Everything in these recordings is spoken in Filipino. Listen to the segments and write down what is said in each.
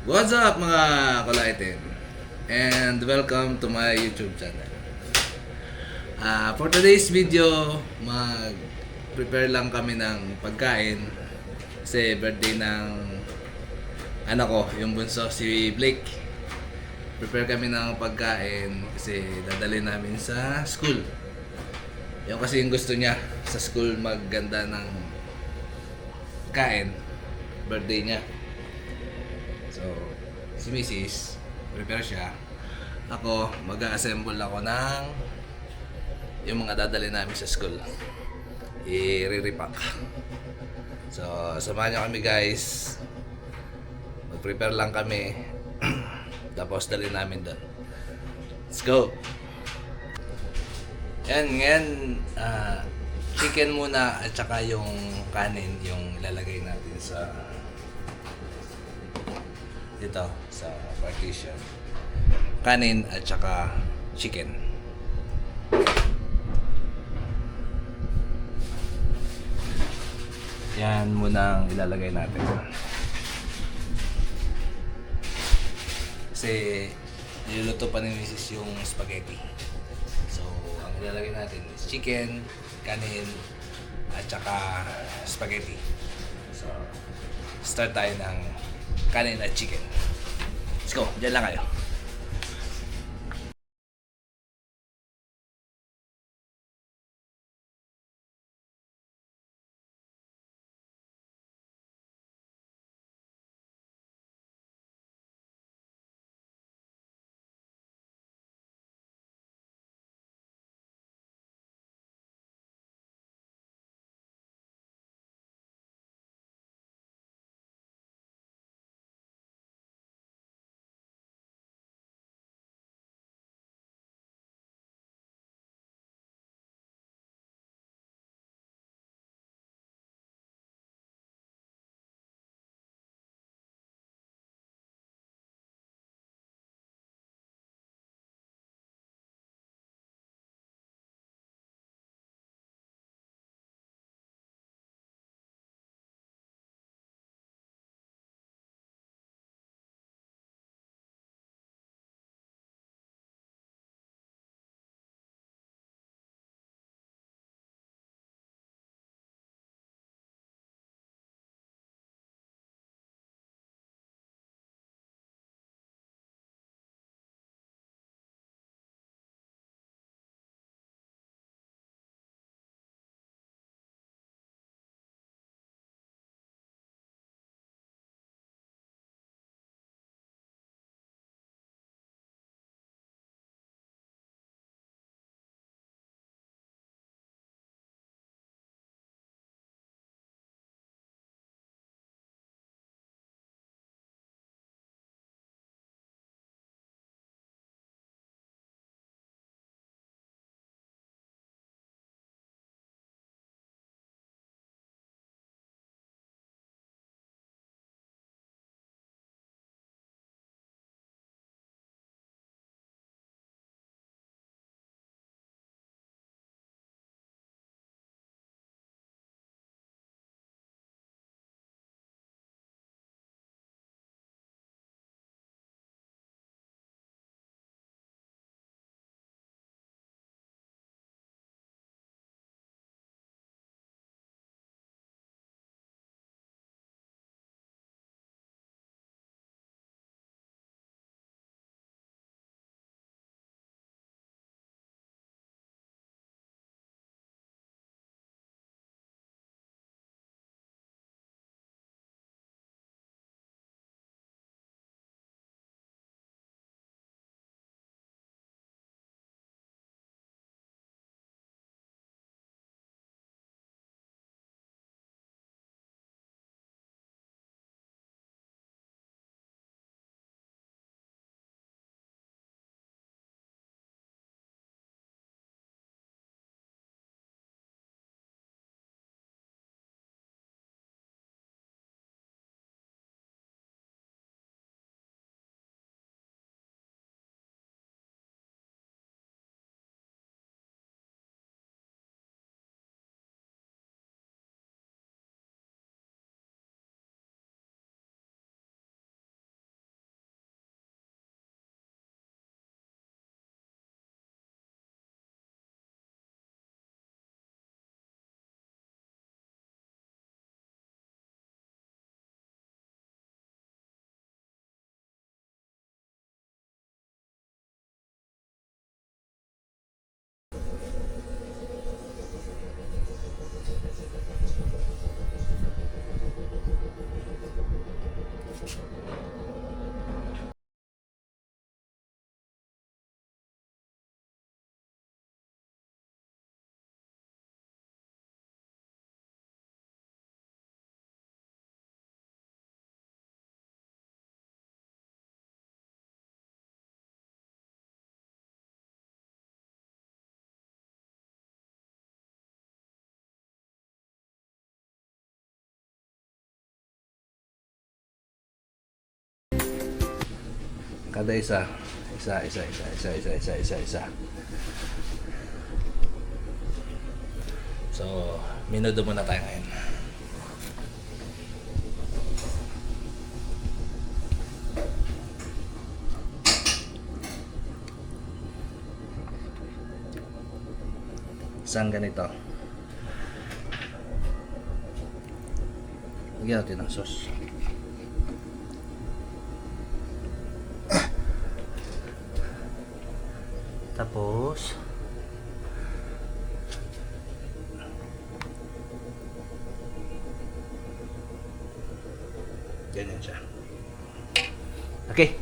What's up mga kalaitin? And welcome to my YouTube channel. For today's video, mag-prepare lang kami ng pagkain kasi birthday ng anak ko, yung bunso, si Blake. Prepare kami ng pagkain kasi dadalhin namin sa school. Yung kasi yung gusto niya sa school magganda ng kain, birthday niya. So, si Mrs. prepare siya. Ako, mag-a-assemble ako ng yung mga dadali namin sa school. I-re-repack. So, samahan niyo kami guys. Mag-prepare lang kami. Tapos dali namin doon. Let's go! Ngayon, chicken muna at saka yung kanin yung ilalagay natin sa dito sa partition. Kanin at saka chicken. Yan muna ang ilalagay natin. Kasi niluluto pa ni Mrs. yung spaghetti. So, ang ilalagay natin is chicken, kanin, at saka spaghetti. So, start tayo ng kanin at chicken. Let's go, dyan lang kayo. Kada isa. Isa. So, minudo muna tayo ngayon. Isang ganito. Lagyan natin ng sauce. Tapos ganyan siya. Okay.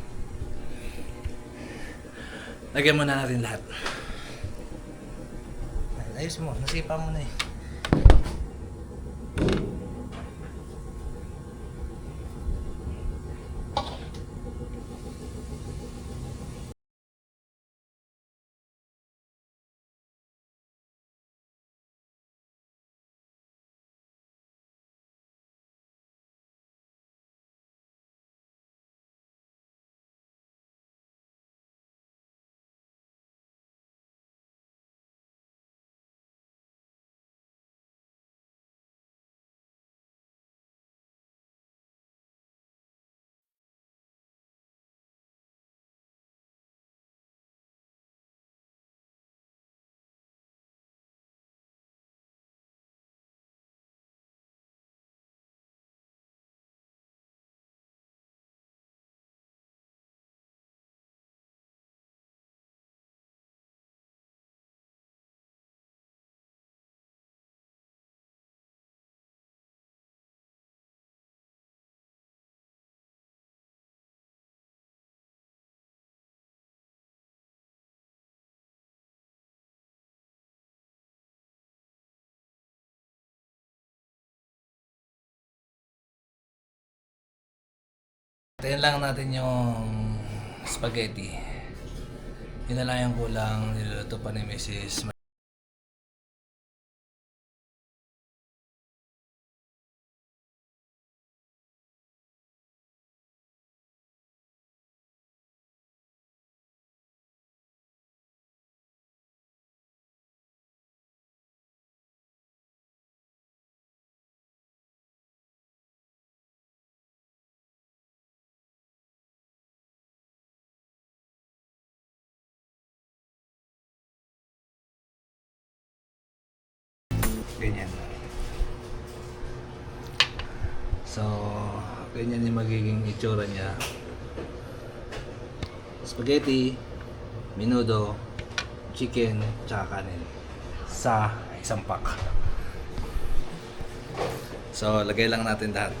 Lagyan muna natin lahat. Ayos mo, nasipa mo na eh. Tayin lang natin yung spaghetti. Yun na lang yung kulang. Niluluto pa ni Mrs. Ganyan. So, ganyan yung magiging itsura niya. Spaghetti, menudo, chicken, tsaka kanin sa isang pack. So, lagay lang natin lahat.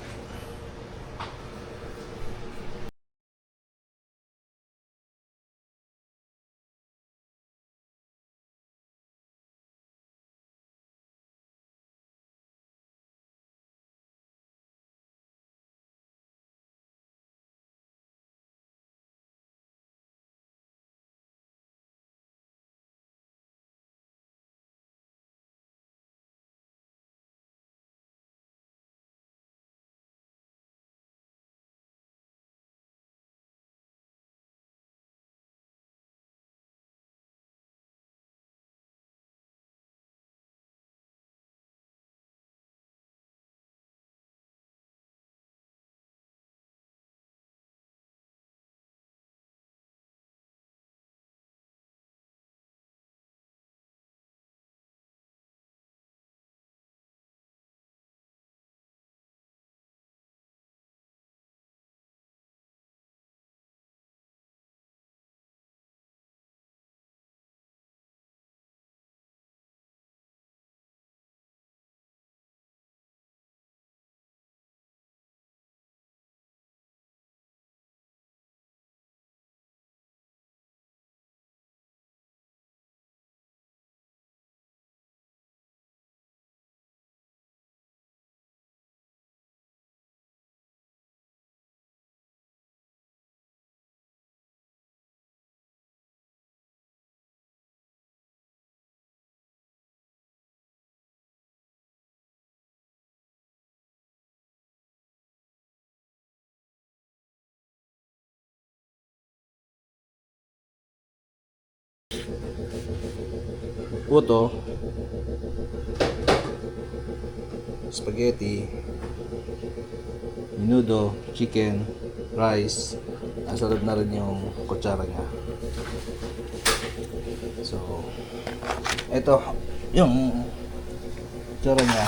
uto, spaghetti, menudo, chicken, rice. Nasa loob na rin yung kutsara niya. So, ito yung kutsara niya.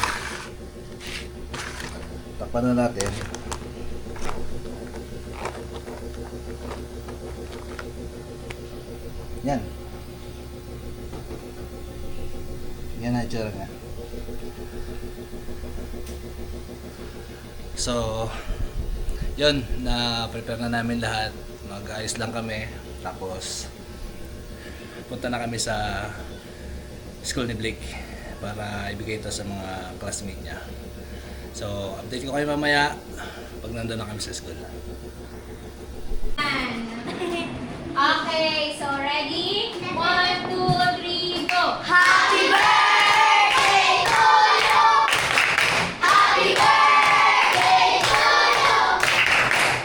Takpan na natin. Yan. Yan ang kutsara niya. So, yun, na-prepare na namin lahat. Mag-ayos lang kami. Tapos, punta na kami sa school ni Blake para ibigay ito sa mga classmate niya. So, update ko kayo mamaya pag nandun na kami sa school. Okay, so ready? 1, 2, 3, go! Happy birthday to you! Happy birthday to you!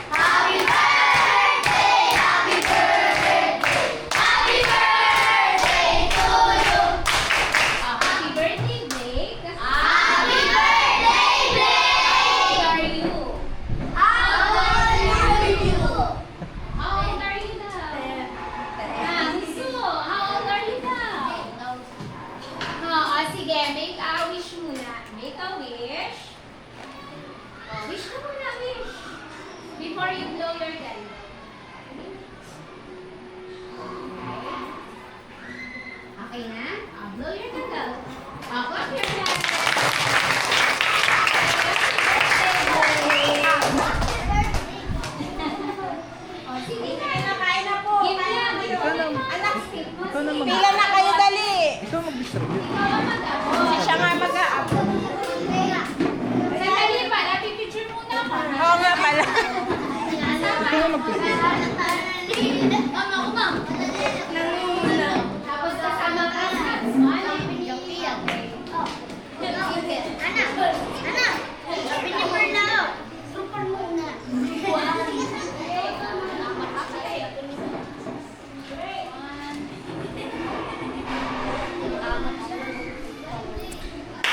Happy birthday, happy birthday! Happy birthday to you! Happy birthday, Blake! Happy birthday, Blake! How old are you? How old are you? How old are you now? Gusto, how old are you now? Sige, make a wish muna. Make a wish. Wish ka muna, wish. Before you blow your candle. Okay na? Blow your candle. Clap your hands. Sige na. Kain na po. Give na. Anak, Pila pila na kayo dali. Ikaw mag-distribute. Siya nga mag-a-upload. Sandali pa, napipicture muna ako. Oo nga pala. Tapos kasama ka sa smile.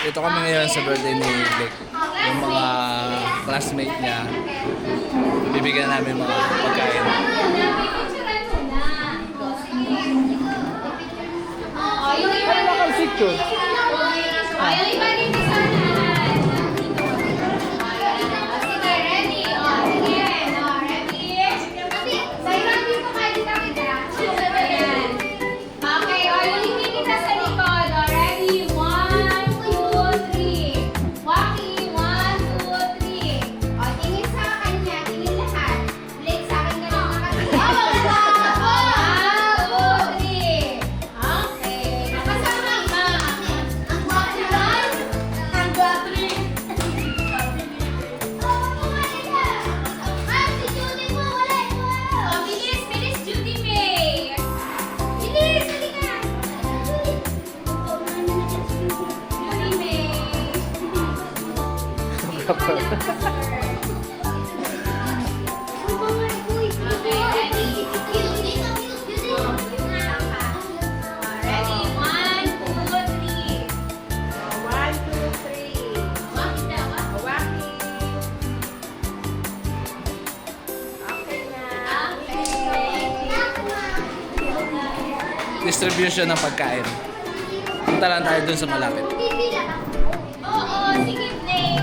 Ito kami ngayon sa birthday ni Blake. Yung mga classmate niya, bibigyan namin mga pagkain. Napipicturean muna. Yung iba Picture. yung iba din isahan. Sige, ready? Sige. Ready? Sayang dito kayo dito kita. Ayan. Okay, yung hindi kita sa likod. Ready? 1, 2, 3. Walking, 1, 2, 3. Tingin sa kanya, tingin lahat. Blake sa akin ka lang nakatingin. 1, 2, 3. Okay. Nakasama ka. Bilis, bilis, Judy May. Bilis, halika. Judy May. Okay, ready? Ready? 1, 2, 3. 1, 2, 3. Bakit daw? Walking. Okay na. Distribution ng pagkain. Punta lang tayo dun sa malapit. Oo, sige, Blake.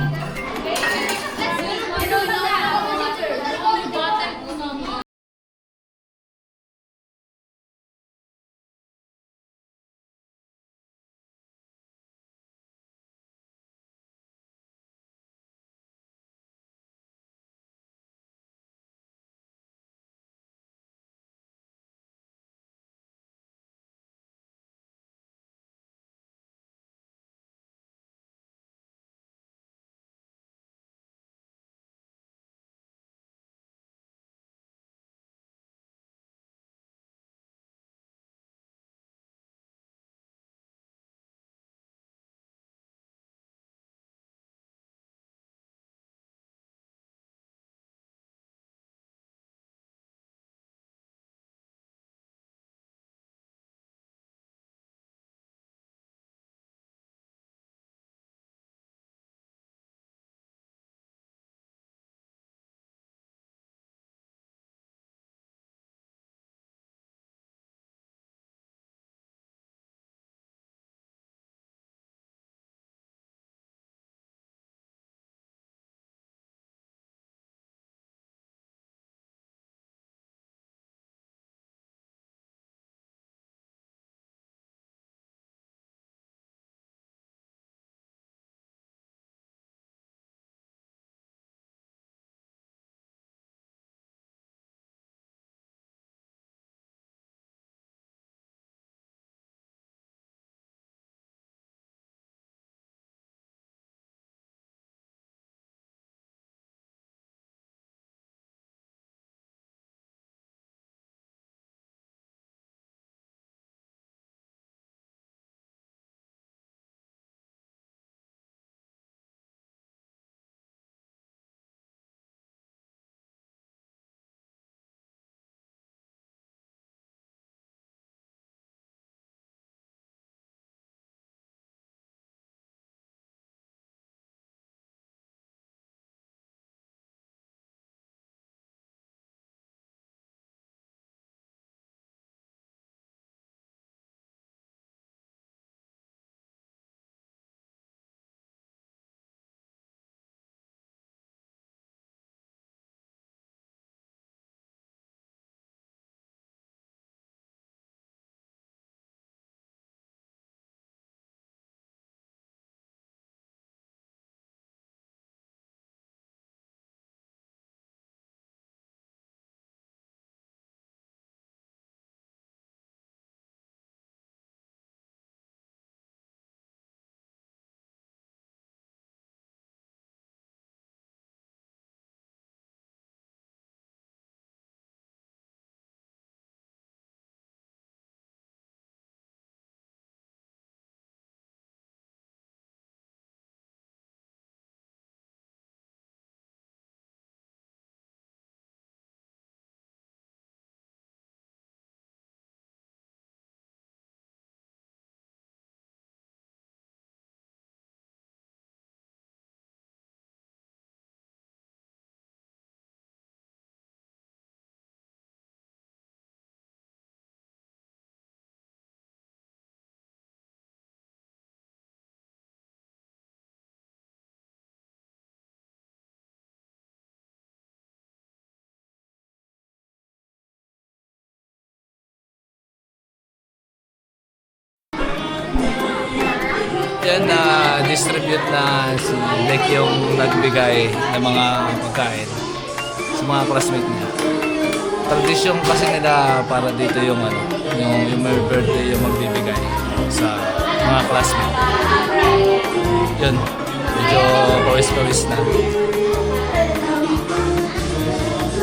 yan, na-distribute na si Blake yung nagbigay ng mga pagkain sa mga classmate niya. Tradisyon kasi nila para dito yung ano, yung may birthday yung magbibigay sa mga classmate. Yun, medyo pawis-pawis na.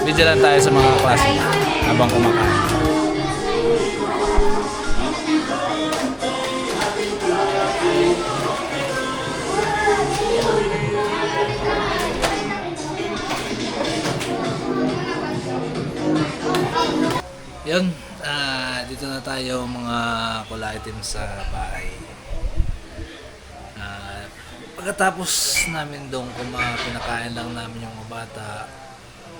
Video lang tayo sa mga classmate habang kumakain. Yun, dito na tayo mga cola items sa bahay. Pagkatapos namin doon pinakain lang namin yung mga bata,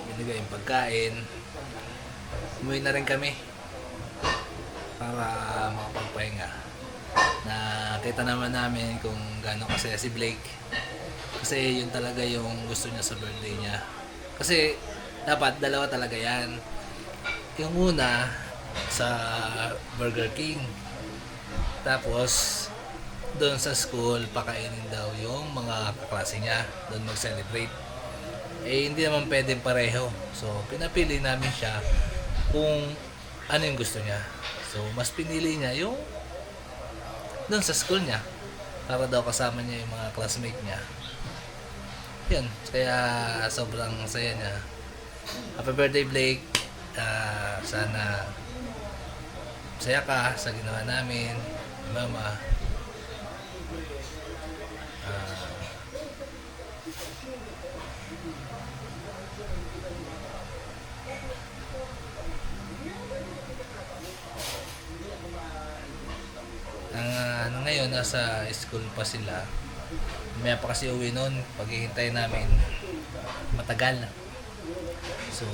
binigay yung pagkain, umuwi na rin kami para makapagpahinga. Nakita naman namin kung gaano kasaya si Blake kasi yun talaga yung gusto niya sa birthday niya. Kasi dapat dalawa talaga yan. Yung una sa Burger King, tapos doon sa school pakainin daw yung mga kaklase niya, doon mag-celebrate. Hindi naman pwedeng pareho, so pinapili namin siya kung ano yung gusto niya. So mas pinili niya yung doon sa school niya para daw kasama niya yung mga classmate niya. Yun, kaya sobrang saya niya. Happy birthday, Blake. Sana saya ka sa ginawa namin, Mama. Ngayon nasa school pa sila. May pa kasi uwi noon, paghihintay namin matagal. So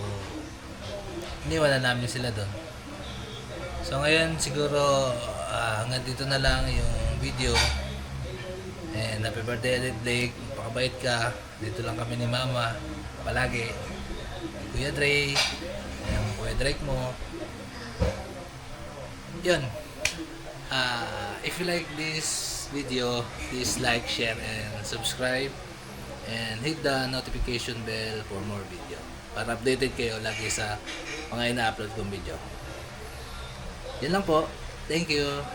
iniwan na namin sila doon. So ngayon siguro hanggang dito na lang yung video. And happy birthday ulit, Blake. Pakabait ka. Dito lang kami ni Mama palagi. Kuya Dre, yung Kuya Drake mo. Yun. If you like this video, please like, share, and subscribe. And hit the notification bell for more video. Para updated kayo lagi sa mga ina-upload kong video. Yan lang po. Thank you.